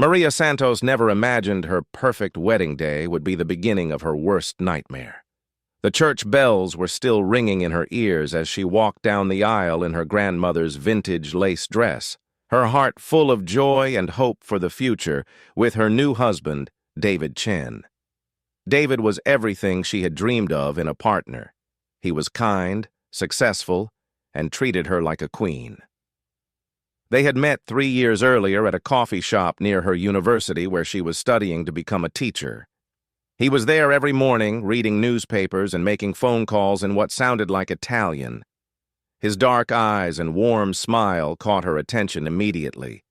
Maria Santos never imagined her perfect wedding day would be the beginning of her worst nightmare. The church bells were still ringing in her ears as she walked down the aisle in her grandmother's vintage lace dress, her heart full of joy and hope for the future with her new husband, David Chen. David was everything she had dreamed of in a partner. He was kind, successful, and treated her like a queen. They had met 3 years earlier at a coffee shop near her university where she was studying to become a teacher. He was there every morning, reading newspapers and making phone calls in what sounded like Italian. His dark eyes and warm smile caught her attention immediately.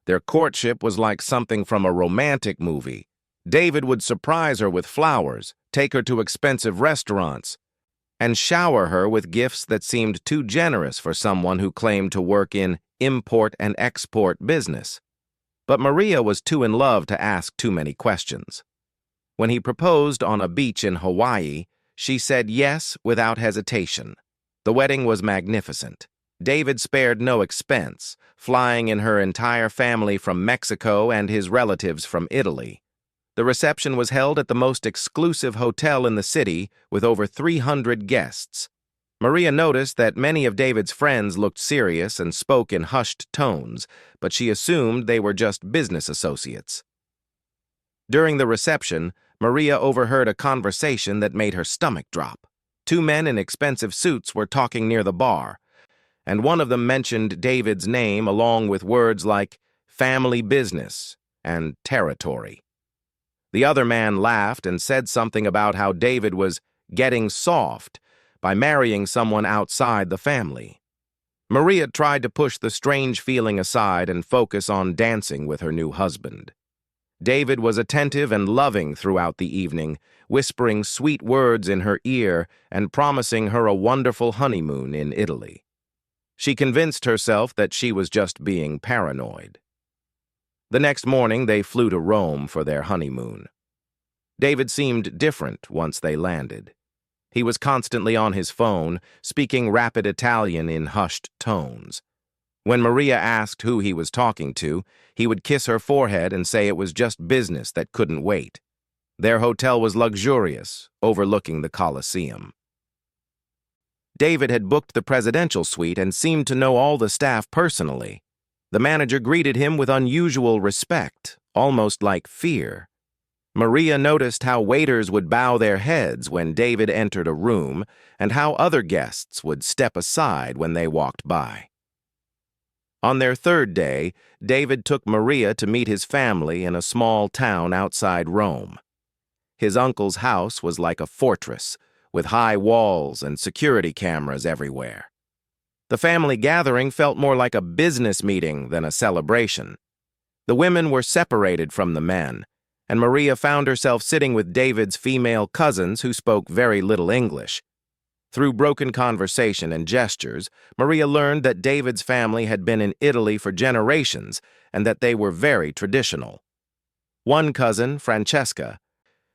Their courtship was like something from a romantic movie. David would surprise her with flowers, take her to expensive restaurants, and shower her with gifts that seemed too generous for someone who claimed to work in import and export business. But Maria was too in love to ask too many questions. When he proposed on a beach in Hawaii, she said yes without hesitation. The wedding was magnificent. David spared no expense, flying in her entire family from Mexico and his relatives from Italy. The reception was held at the most exclusive hotel in the city with over 300 guests. Maria noticed that many of David's friends looked serious and spoke in hushed tones, but she assumed they were just business associates. During the reception, Maria overheard a conversation that made her stomach drop. 2 men in expensive suits were talking near the bar, and one of them mentioned David's name along with words like family business and territory. The other man laughed and said something about how David was getting soft by marrying someone outside the family. Maria tried to push the strange feeling aside and focus on dancing with her new husband. David was attentive and loving throughout the evening, whispering sweet words in her ear and promising her a wonderful honeymoon in Italy. She convinced herself that she was just being paranoid. The next morning, they flew to Rome for their honeymoon. David seemed different once they landed. He was constantly on his phone, speaking rapid Italian in hushed tones. When Maria asked who he was talking to, he would kiss her forehead and say it was just business that couldn't wait. Their hotel was luxurious, overlooking the Colosseum. David had booked the presidential suite and seemed to know all the staff personally. The manager greeted him with unusual respect, almost like fear. Maria noticed how waiters would bow their heads when David entered a room and how other guests would step aside when they walked by. On their 3rd day, David took Maria to meet his family in a small town outside Rome. His uncle's house was like a fortress, with high walls and security cameras everywhere. The family gathering felt more like a business meeting than a celebration. The women were separated from the men, and Maria found herself sitting with David's female cousins who spoke very little English. Through broken conversation and gestures, Maria learned that David's family had been in Italy for generations and that they were very traditional. One cousin, Francesca,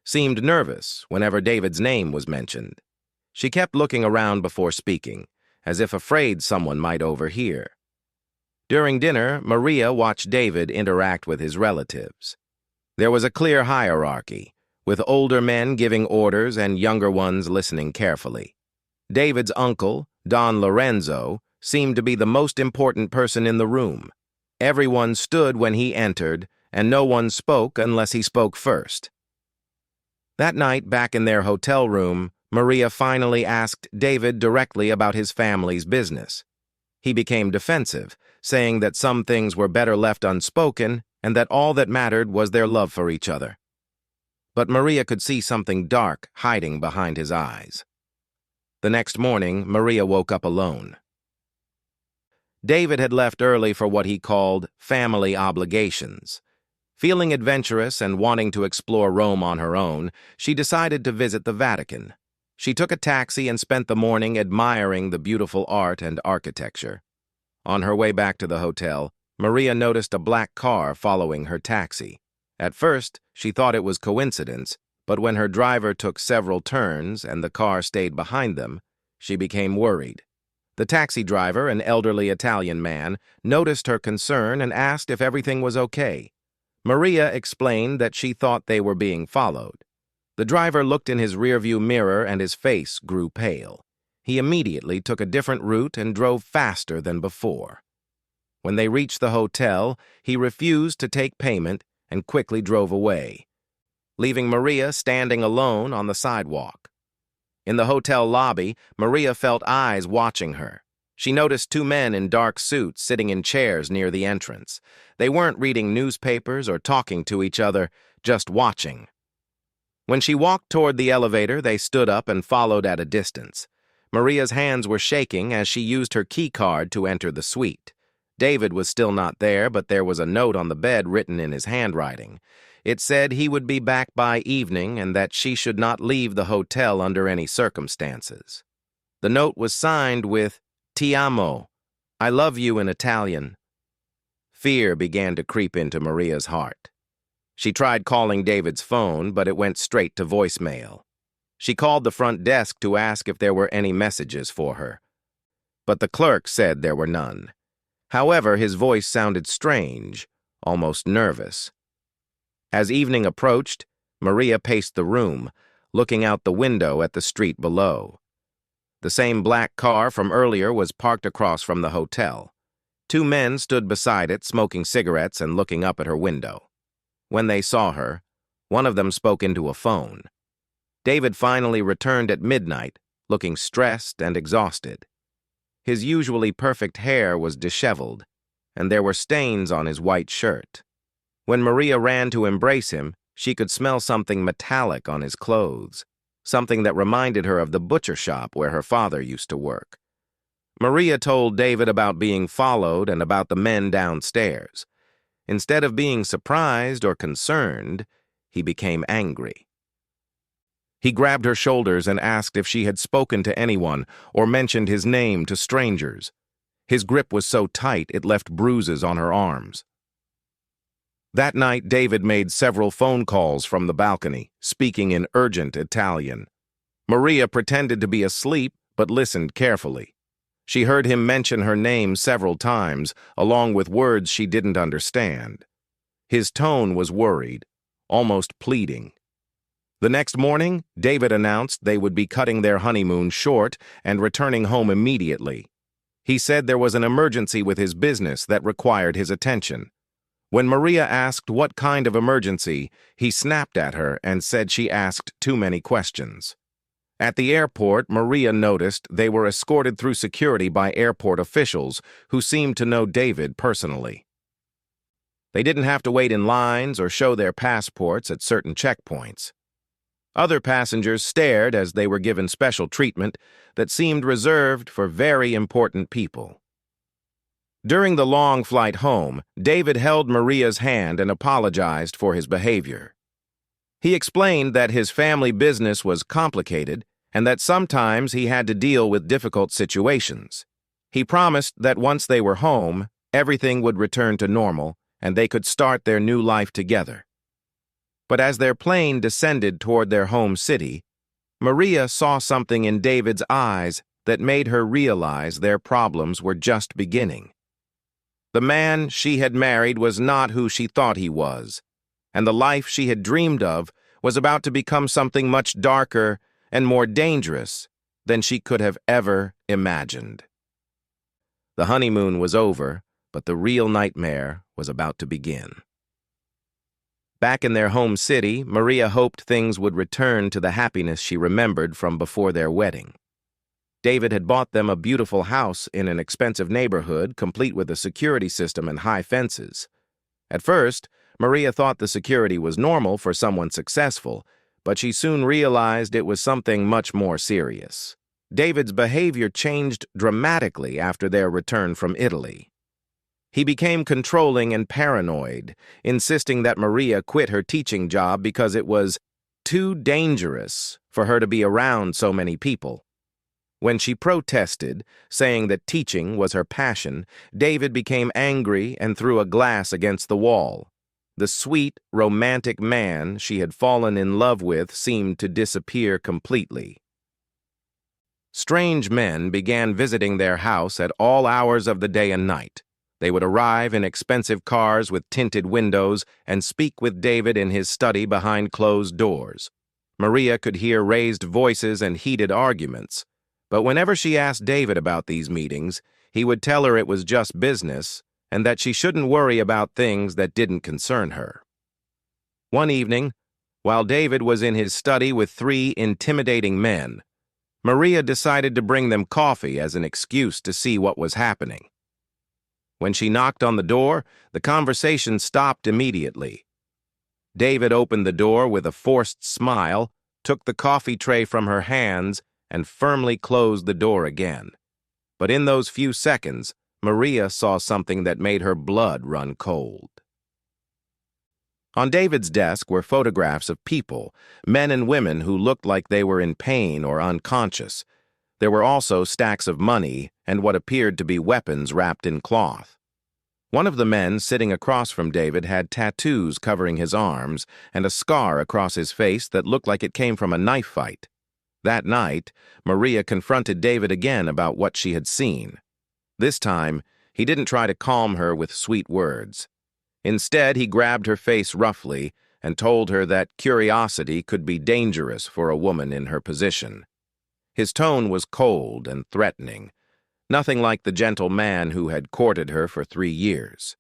seemed nervous whenever David's name was mentioned. She kept looking around before speaking, as if afraid someone might overhear. During dinner, Maria watched David interact with his relatives. There was a clear hierarchy, with older men giving orders and younger ones listening carefully. David's uncle, Don Lorenzo, seemed to be the most important person in the room. Everyone stood when he entered, and no one spoke unless he spoke first. That night, back in their hotel room, Maria finally asked David directly about his family's business. He became defensive, saying that some things were better left unspoken and that all that mattered was their love for each other. But Maria could see something dark hiding behind his eyes. The next morning, Maria woke up alone. David had left early for what he called family obligations. Feeling adventurous and wanting to explore Rome on her own, she decided to visit the Vatican. She took a taxi and spent the morning admiring the beautiful art and architecture. On her way back to the hotel, Maria noticed a black car following her taxi. At first, she thought it was coincidence, but when her driver took several turns and the car stayed behind them, she became worried. The taxi driver, an elderly Italian man, noticed her concern and asked if everything was okay. Maria explained that she thought they were being followed. The driver looked in his rearview mirror and his face grew pale. He immediately took a different route and drove faster than before. When they reached the hotel, he refused to take payment and quickly drove away, leaving Maria standing alone on the sidewalk. In the hotel lobby, Maria felt eyes watching her. She noticed two men in dark suits sitting in chairs near the entrance. They weren't reading newspapers or talking to each other, just watching. When she walked toward the elevator, they stood up and followed at a distance. Maria's hands were shaking as she used her key card to enter the suite. David was still not there, but there was a note on the bed written in his handwriting. It said he would be back by evening and that she should not leave the hotel under any circumstances. The note was signed with "Ti amo," I love you in Italian. Fear began to creep into Maria's heart. She tried calling David's phone, but it went straight to voicemail. She called the front desk to ask if there were any messages for her, but the clerk said there were none. However, his voice sounded strange, almost nervous. As evening approached, Maria paced the room, looking out the window at the street below. The same black car from earlier was parked across from the hotel. Two men stood beside it, smoking cigarettes and looking up at her window. When they saw her, one of them spoke into a phone. David finally returned at midnight, looking stressed and exhausted. His usually perfect hair was disheveled, and there were stains on his white shirt. When Maria ran to embrace him, she could smell something metallic on his clothes, something that reminded her of the butcher shop where her father used to work. Maria told David about being followed and about the men downstairs. Instead of being surprised or concerned, he became angry. He grabbed her shoulders and asked if she had spoken to anyone or mentioned his name to strangers. His grip was so tight it left bruises on her arms. That night, David made several phone calls from the balcony, speaking in urgent Italian. Maria pretended to be asleep but listened carefully. She heard him mention her name several times, along with words she didn't understand. His tone was worried, almost pleading. The next morning, David announced they would be cutting their honeymoon short and returning home immediately. He said there was an emergency with his business that required his attention. When Maria asked what kind of emergency, he snapped at her and said she asked too many questions. At the airport, Maria noticed they were escorted through security by airport officials who seemed to know David personally. They didn't have to wait in lines or show their passports at certain checkpoints. Other passengers stared as they were given special treatment that seemed reserved for very important people. During the long flight home, David held Maria's hand and apologized for his behavior. He explained that his family business was complicated and that sometimes he had to deal with difficult situations. He promised that once they were home, everything would return to normal and they could start their new life together. But as their plane descended toward their home city, Maria saw something in David's eyes that made her realize their problems were just beginning. The man she had married was not who she thought he was, and the life she had dreamed of was about to become something much darker and more dangerous than she could have ever imagined. The honeymoon was over, but the real nightmare was about to begin. Back in their home city, Maria hoped things would return to the happiness she remembered from before their wedding. David had bought them a beautiful house in an expensive neighborhood, complete with a security system and high fences. At first, Maria thought the security was normal for someone successful, but she soon realized it was something much more serious. David's behavior changed dramatically after their return from Italy. He became controlling and paranoid, insisting that Maria quit her teaching job because it was too dangerous for her to be around so many people. When she protested, saying that teaching was her passion, David became angry and threw a glass against the wall. The sweet, romantic man she had fallen in love with seemed to disappear completely. Strange men began visiting their house at all hours of the day and night. They would arrive in expensive cars with tinted windows and speak with David in his study behind closed doors. Maria could hear raised voices and heated arguments, but whenever she asked David about these meetings, he would tell her it was just business and that she shouldn't worry about things that didn't concern her. One evening, while David was in his study with 3 intimidating men, Maria decided to bring them coffee as an excuse to see what was happening. When she knocked on the door, the conversation stopped immediately. David opened the door with a forced smile, took the coffee tray from her hands, and firmly closed the door again. But in those few seconds, Maria saw something that made her blood run cold. On David's desk were photographs of people, men and women who looked like they were in pain or unconscious. There were also stacks of money and what appeared to be weapons wrapped in cloth. One of the men sitting across from David had tattoos covering his arms and a scar across his face that looked like it came from a knife fight. That night, Maria confronted David again about what she had seen. This time, he didn't try to calm her with sweet words. Instead, he grabbed her face roughly and told her that curiosity could be dangerous for a woman in her position. His tone was cold and threatening, nothing like the gentle man who had courted her for 3 years.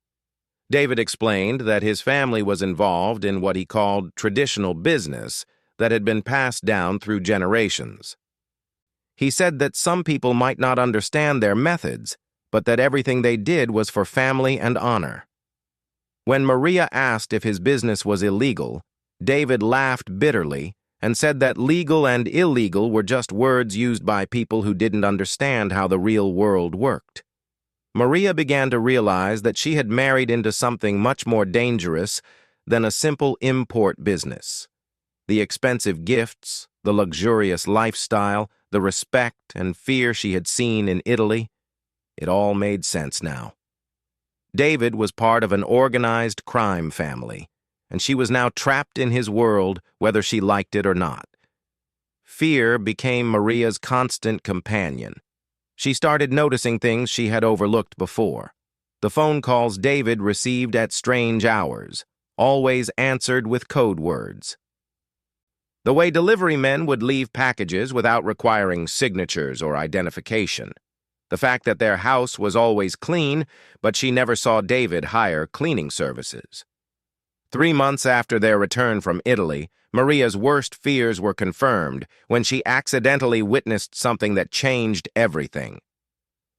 David explained that his family was involved in what he called traditional business that had been passed down through generations. He said that some people might not understand their methods, but that everything they did was for family and honor. When Maria asked if his business was illegal, David laughed bitterly and said that legal and illegal were just words used by people who didn't understand how the real world worked. Maria began to realize that she had married into something much more dangerous than a simple import business. The expensive gifts, the luxurious lifestyle, the respect and fear she had seen in Italy, it all made sense now. David was part of an organized crime family, and she was now trapped in his world whether she liked it or not. Fear became Maria's constant companion. She started noticing things she had overlooked before. The phone calls David received at strange hours, always answered with code words. The way delivery men would leave packages without requiring signatures or identification. The fact that their house was always clean, but she never saw David hire cleaning services. 3 months after their return from Italy, Maria's worst fears were confirmed when she accidentally witnessed something that changed everything.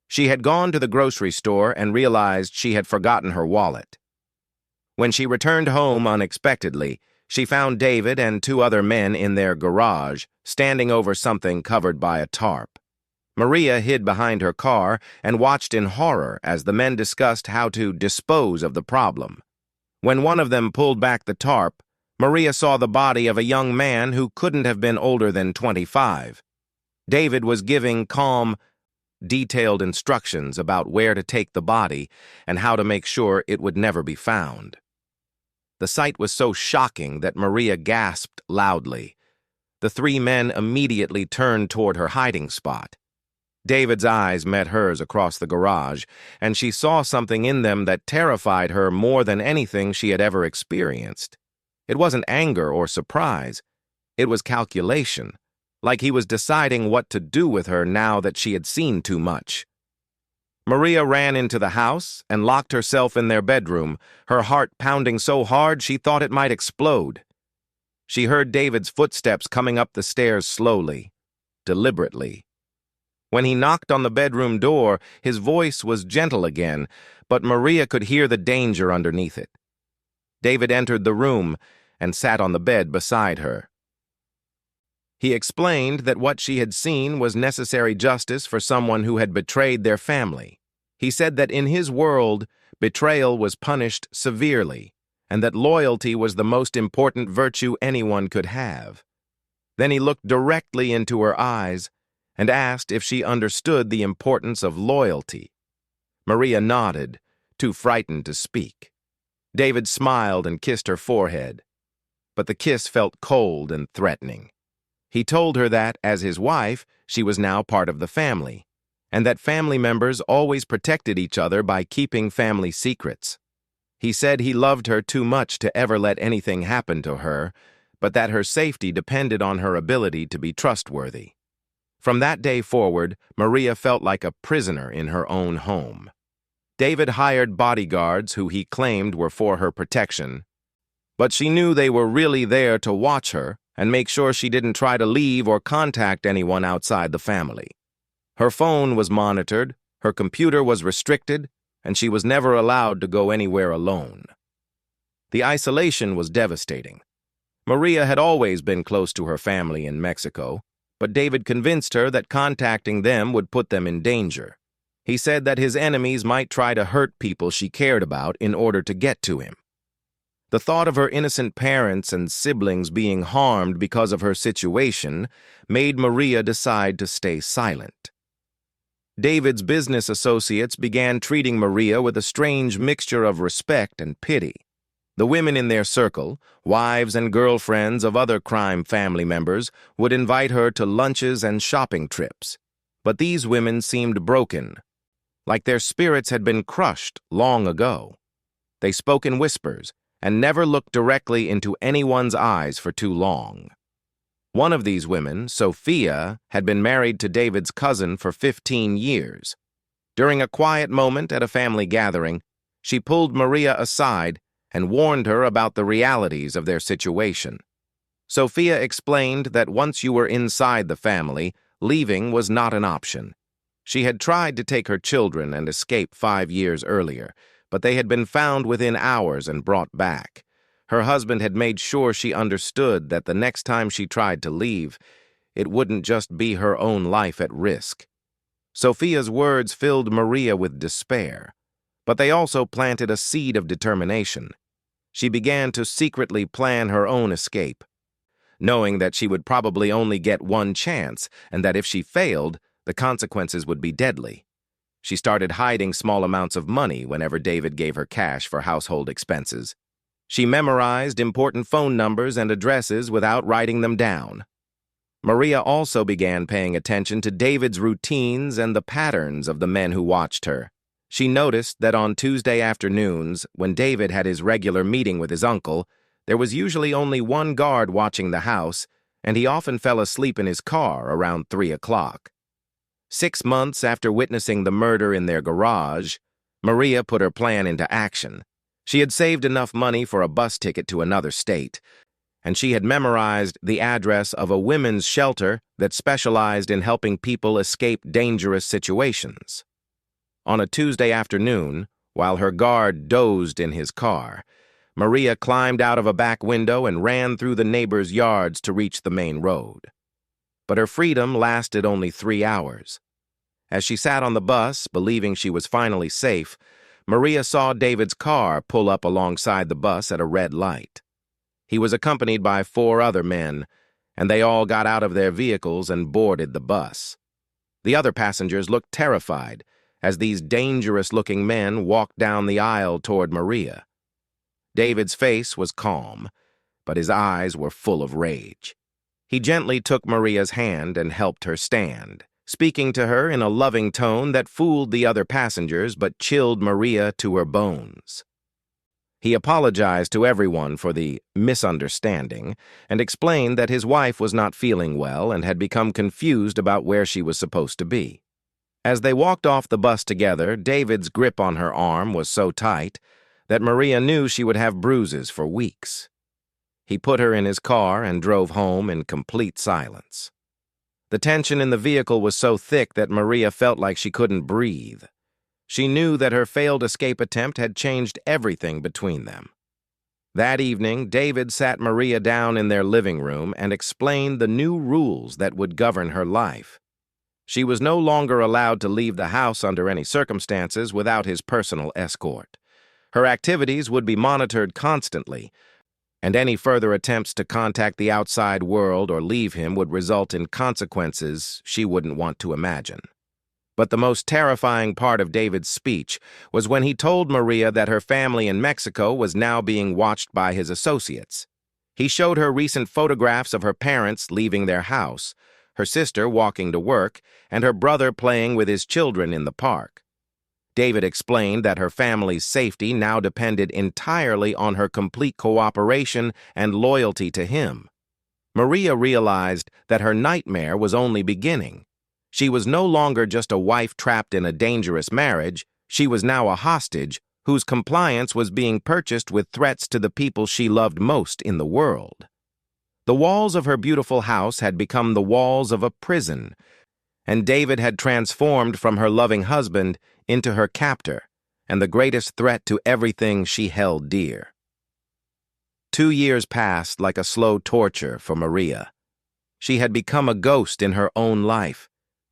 She had gone to the grocery store and realized she had forgotten her wallet. When she returned home unexpectedly, she found David and 2 other men in their garage, standing over something covered by a tarp. Maria hid behind her car and watched in horror as the men discussed how to dispose of the problem. When one of them pulled back the tarp, Maria saw the body of a young man who couldn't have been older than 25. David was giving calm, detailed instructions about where to take the body and how to make sure it would never be found. The sight was so shocking that Maria gasped loudly. The 3 men immediately turned toward her hiding spot. David's eyes met hers across the garage, and she saw something in them that terrified her more than anything she had ever experienced. It wasn't anger or surprise. It was calculation, like he was deciding what to do with her now that she had seen too much. Maria ran into the house and locked herself in their bedroom, her heart pounding so hard she thought it might explode. She heard David's footsteps coming up the stairs slowly, deliberately. When he knocked on the bedroom door, his voice was gentle again, but Maria could hear the danger underneath it. David entered the room and sat on the bed beside her. He explained that what she had seen was necessary justice for someone who had betrayed their family. He said that in his world, betrayal was punished severely, and that loyalty was the most important virtue anyone could have. Then he looked directly into her eyes and asked if she understood the importance of loyalty. Maria nodded, too frightened to speak. David smiled and kissed her forehead, but the kiss felt cold and threatening. He told her that, as his wife, she was now part of the family, and that family members always protected each other by keeping family secrets. He said he loved her too much to ever let anything happen to her, but that her safety depended on her ability to be trustworthy. From that day forward, Maria felt like a prisoner in her own home. David hired bodyguards who he claimed were for her protection, but she knew they were really there to watch her and make sure she didn't try to leave or contact anyone outside the family. Her phone was monitored, her computer was restricted, and she was never allowed to go anywhere alone. The isolation was devastating. Maria had always been close to her family in Mexico, but David convinced her that contacting them would put them in danger. He said that his enemies might try to hurt people she cared about in order to get to him. The thought of her innocent parents and siblings being harmed because of her situation made Maria decide to stay silent. David's business associates began treating Maria with a strange mixture of respect and pity. The women in their circle, wives and girlfriends of other crime family members, would invite her to lunches and shopping trips. But these women seemed broken, like their spirits had been crushed long ago. They spoke in whispers and never looked directly into anyone's eyes for too long. One of these women, Sophia, had been married to David's cousin for 15 years. During a quiet moment at a family gathering, she pulled Maria aside and warned her about the realities of their situation. Sophia explained that once you were inside the family, leaving was not an option. She had tried to take her children and escape 5 years earlier, but they had been found within hours and brought back. Her husband had made sure she understood that the next time she tried to leave, it wouldn't just be her own life at risk. Sophia's words filled Maria with despair, but they also planted a seed of determination. She began to secretly plan her own escape, knowing that she would probably only get one chance and that if she failed, the consequences would be deadly. She started hiding small amounts of money whenever David gave her cash for household expenses. She memorized important phone numbers and addresses without writing them down. Maria also began paying attention to David's routines and the patterns of the men who watched her. She noticed that on Tuesday afternoons, when David had his regular meeting with his uncle, there was usually only one guard watching the house, and he often fell asleep in his car around 3 o'clock. 6 months after witnessing the murder in their garage, Maria put her plan into action. She had saved enough money for a bus ticket to another state, and she had memorized the address of a women's shelter that specialized in helping people escape dangerous situations. On a Tuesday afternoon, while her guard dozed in his car, Maria climbed out of a back window and ran through the neighbors' yards to reach the main road. But her freedom lasted only 3 hours. As she sat on the bus, believing she was finally safe, Maria saw David's car pull up alongside the bus at a red light. He was accompanied by 4 other men, and they all got out of their vehicles and boarded the bus. The other passengers looked terrified as these dangerous-looking men walked down the aisle toward Maria. David's face was calm, but his eyes were full of rage. He gently took Maria's hand and helped her stand, speaking to her in a loving tone that fooled the other passengers but chilled Maria to her bones. He apologized to everyone for the misunderstanding and explained that his wife was not feeling well and had become confused about where she was supposed to be. As they walked off the bus together, David's grip on her arm was so tight that Maria knew she would have bruises for weeks. He put her in his car and drove home in complete silence. The tension in the vehicle was so thick that Maria felt like she couldn't breathe. She knew that her failed escape attempt had changed everything between them. That evening, David sat Maria down in their living room and explained the new rules that would govern her life. She was no longer allowed to leave the house under any circumstances without his personal escort. Her activities would be monitored constantly, and any further attempts to contact the outside world or leave him would result in consequences she wouldn't want to imagine. But the most terrifying part of David's speech was when he told Maria that her family in Mexico was now being watched by his associates. He showed her recent photographs of her parents leaving their house, her sister walking to work, and her brother playing with his children in the park. David explained that her family's safety now depended entirely on her complete cooperation and loyalty to him. Maria realized that her nightmare was only beginning. She was no longer just a wife trapped in a dangerous marriage. She was now a hostage whose compliance was being purchased with threats to the people she loved most in the world. The walls of her beautiful house had become the walls of a prison, and David had transformed from her loving husband into her captor and the greatest threat to everything she held dear. 2 years passed like a slow torture for Maria. She had become a ghost in her own life,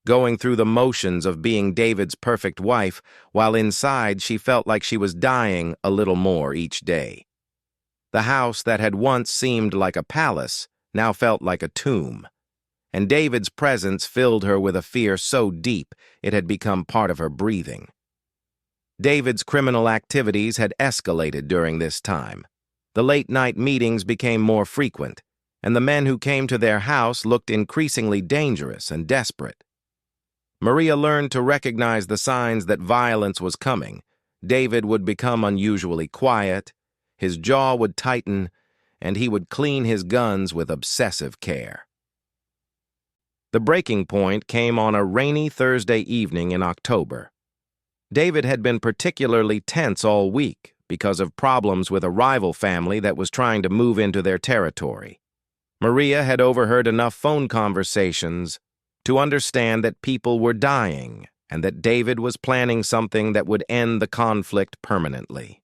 going through the motions of being David's perfect wife, while inside she felt like she was dying a little more each day. The house that had once seemed like a palace now felt like a tomb, and David's presence filled her with a fear so deep it had become part of her breathing. David's criminal activities had escalated during this time. The late-night meetings became more frequent, and the men who came to their house looked increasingly dangerous and desperate. Maria learned to recognize the signs that violence was coming. David would become unusually quiet, his jaw would tighten, and he would clean his guns with obsessive care. The breaking point came on a rainy Thursday evening in October. David had been particularly tense all week because of problems with a rival family that was trying to move into their territory. Maria had overheard enough phone conversations to understand that people were dying and that David was planning something that would end the conflict permanently.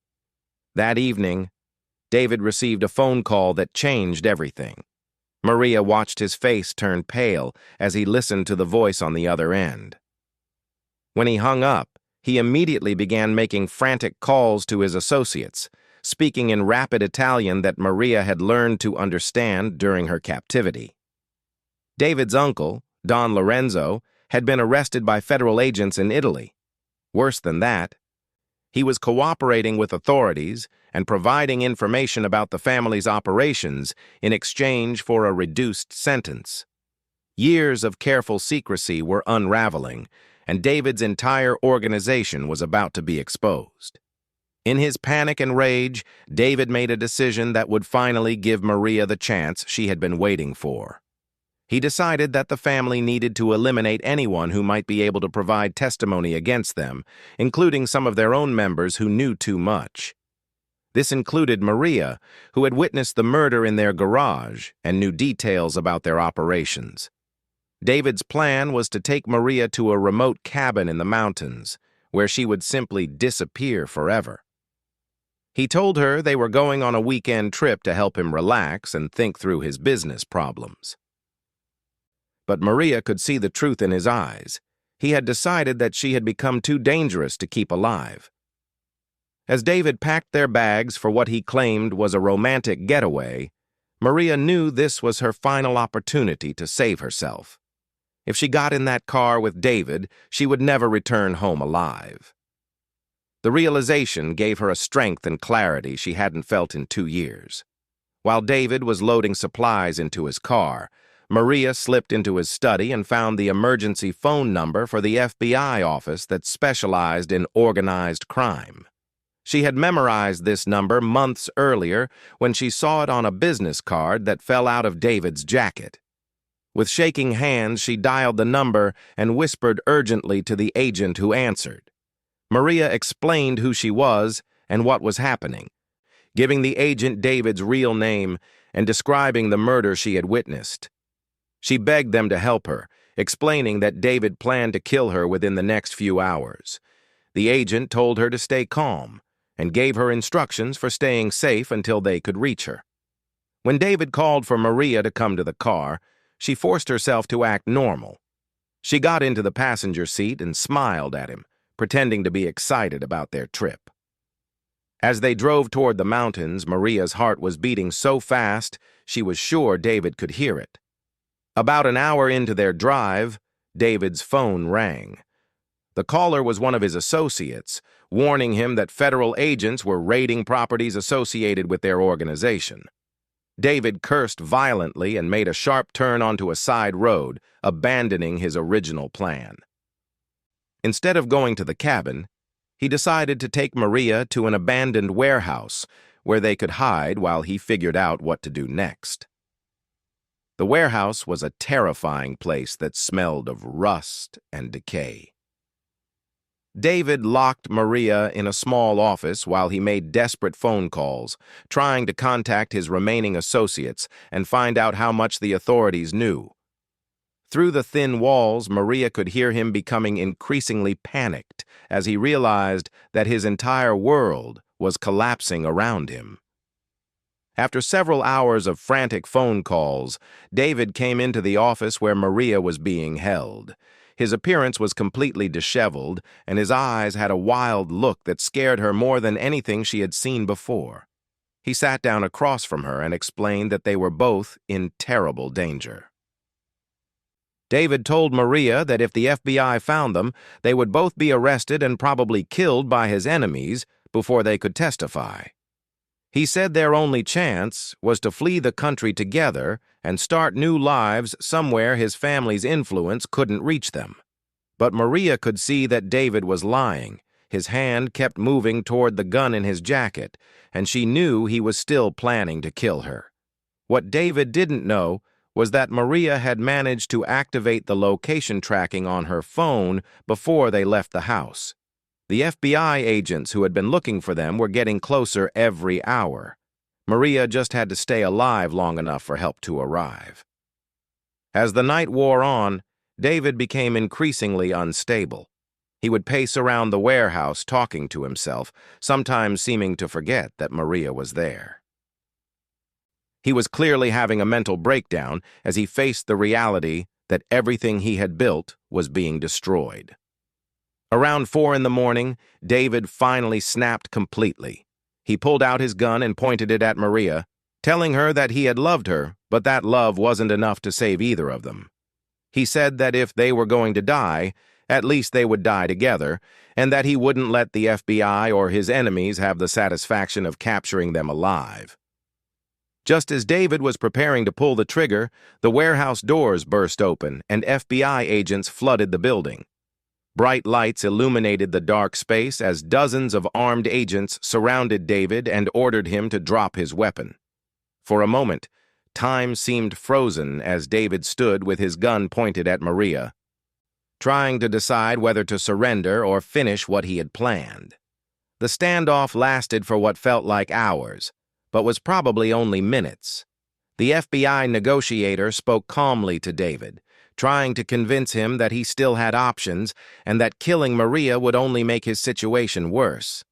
That evening, David received a phone call that changed everything. Maria watched his face turn pale as he listened to the voice on the other end. When he hung up, he immediately began making frantic calls to his associates, speaking in rapid Italian that Maria had learned to understand during her captivity. David's uncle, Don Lorenzo, had been arrested by federal agents in Italy. Worse than that, he was cooperating with authorities and providing information about the family's operations in exchange for a reduced sentence. Years of careful secrecy were unraveling, and David's entire organization was about to be exposed. In his panic and rage, David made a decision that would finally give Maria the chance she had been waiting for. He decided that the family needed to eliminate anyone who might be able to provide testimony against them, including some of their own members who knew too much. This included Maria, who had witnessed the murder in their garage and knew details about their operations. David's plan was to take Maria to a remote cabin in the mountains, where she would simply disappear forever. He told her they were going on a weekend trip to help him relax and think through his business problems. But Maria could see the truth in his eyes. He had decided that she had become too dangerous to keep alive. As David packed their bags for what he claimed was a romantic getaway, Maria knew this was her final opportunity to save herself. If she got in that car with David, she would never return home alive. The realization gave her a strength and clarity she hadn't felt in 2 years. While David was loading supplies into his car, Maria slipped into his study and found the emergency phone number for the FBI office that specialized in organized crime. She had memorized this number months earlier when she saw it on a business card that fell out of David's jacket. With shaking hands, she dialed the number and whispered urgently to the agent who answered. Maria explained who she was and what was happening, giving the agent David's real name and describing the murder she had witnessed. She begged them to help her, explaining that David planned to kill her within the next few hours. The agent told her to stay calm and gave her instructions for staying safe until they could reach her. When David called for Maria to come to the car, she forced herself to act normal. She got into the passenger seat and smiled at him, pretending to be excited about their trip. As they drove toward the mountains, Maria's heart was beating so fast she was sure David could hear it. About an hour into their drive, David's phone rang. The caller was one of his associates, warning him that federal agents were raiding properties associated with their organization. David cursed violently and made a sharp turn onto a side road, abandoning his original plan. Instead of going to the cabin, he decided to take Maria to an abandoned warehouse where they could hide while he figured out what to do next. The warehouse was a terrifying place that smelled of rust and decay. David locked Maria in a small office while he made desperate phone calls, trying to contact his remaining associates and find out how much the authorities knew. Through the thin walls, Maria could hear him becoming increasingly panicked as he realized that his entire world was collapsing around him. After several hours of frantic phone calls, David came into the office where Maria was being held. His appearance was completely disheveled, and his eyes had a wild look that scared her more than anything she had seen before. He sat down across from her and explained that they were both in terrible danger. David told Maria that if the FBI found them, they would both be arrested and probably killed by his enemies before they could testify. He said their only chance was to flee the country together and start new lives somewhere his family's influence couldn't reach them. But Maria could see that David was lying. His hand kept moving toward the gun in his jacket, and she knew he was still planning to kill her. What David didn't know was that Maria had managed to activate the location tracking on her phone before they left the house. The FBI agents who had been looking for them were getting closer every hour. Maria just had to stay alive long enough for help to arrive. As the night wore on, David became increasingly unstable. He would pace around the warehouse talking to himself, sometimes seeming to forget that Maria was there. He was clearly having a mental breakdown as he faced the reality that everything he had built was being destroyed. Around 4 in the morning, David finally snapped completely. He pulled out his gun and pointed it at Maria, telling her that he had loved her, but that love wasn't enough to save either of them. He said that if they were going to die, at least they would die together, and that he wouldn't let the FBI or his enemies have the satisfaction of capturing them alive. Just as David was preparing to pull the trigger, the warehouse doors burst open and FBI agents flooded the building. Bright lights illuminated the dark space as dozens of armed agents surrounded David and ordered him to drop his weapon. For a moment, time seemed frozen as David stood with his gun pointed at Maria, trying to decide whether to surrender or finish what he had planned. The standoff lasted for what felt like hours, but was probably only minutes. The FBI negotiator spoke calmly to David, trying to convince him that he still had options and that killing Maria would only make his situation worse.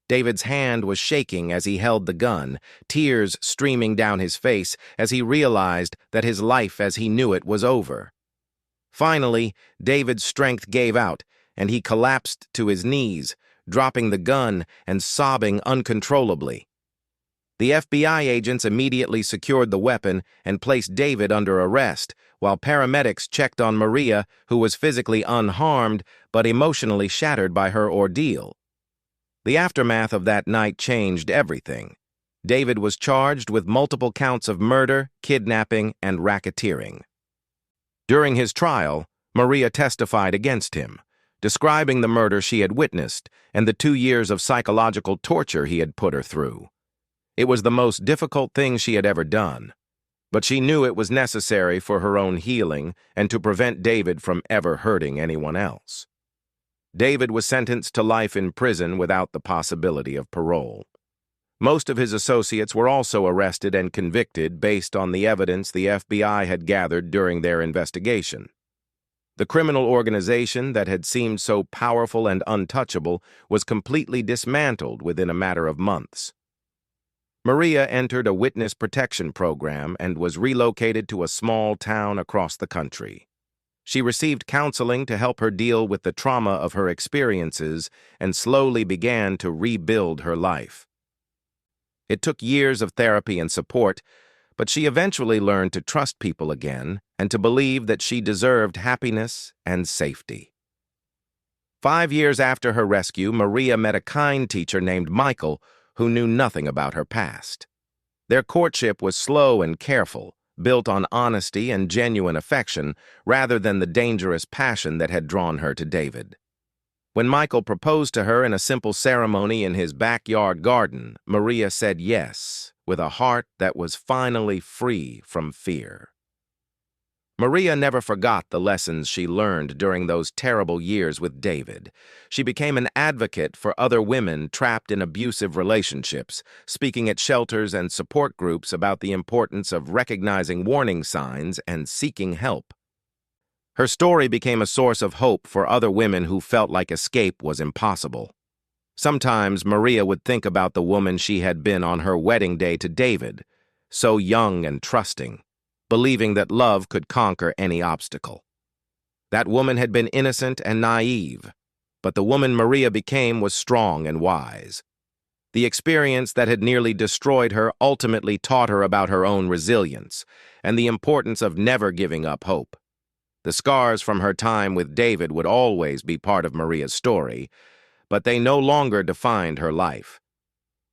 David's hand was shaking as he held the gun, tears streaming down his face as he realized that his life as he knew it was over. Finally, David's strength gave out, and he collapsed to his knees, dropping the gun and sobbing uncontrollably. The FBI agents immediately secured the weapon and placed David under arrest, while paramedics checked on Maria, who was physically unharmed but emotionally shattered by her ordeal. The aftermath of that night changed everything. David was charged with multiple counts of murder, kidnapping, and racketeering. During his trial, Maria testified against him, describing the murder she had witnessed and the 2 years of psychological torture he had put her through. It was the most difficult thing she had ever done, but she knew it was necessary for her own healing and to prevent David from ever hurting anyone else. David was sentenced to life in prison without the possibility of parole. Most of his associates were also arrested and convicted based on the evidence the FBI had gathered during their investigation. The criminal organization that had seemed so powerful and untouchable was completely dismantled within a matter of months. Maria entered a witness protection program and was relocated to a small town across the country. She received counseling to help her deal with the trauma of her experiences and slowly began to rebuild her life. It took years of therapy and support, but she eventually learned to trust people again and to believe that she deserved happiness and safety. 5 years after her rescue, Maria met a kind teacher named Michael who knew nothing about her past. Their courtship was slow and careful, built on honesty and genuine affection rather than the dangerous passion that had drawn her to David. When Michael proposed to her in a simple ceremony in his backyard garden, Maria said yes, with a heart that was finally free from fear. Maria never forgot the lessons she learned during those terrible years with David. She became an advocate for other women trapped in abusive relationships, speaking at shelters and support groups about the importance of recognizing warning signs and seeking help. Her story became a source of hope for other women who felt like escape was impossible. Sometimes Maria would think about the woman she had been on her wedding day to David, so young and trusting, believing that love could conquer any obstacle. That woman had been innocent and naive, but the woman Maria became was strong and wise. The experience that had nearly destroyed her ultimately taught her about her own resilience and the importance of never giving up hope. The scars from her time with David would always be part of Maria's story, but they no longer defined her life.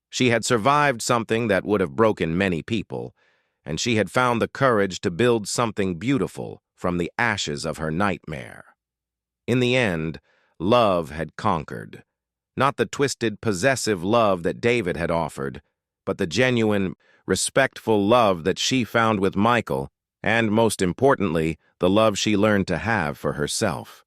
She had survived something that would have broken many people, and she had found the courage to build something beautiful from the ashes of her nightmare. In the end, love had conquered. Not the twisted, possessive love that David had offered, but the genuine, respectful love that she found with Michael, and most importantly, the love she learned to have for herself.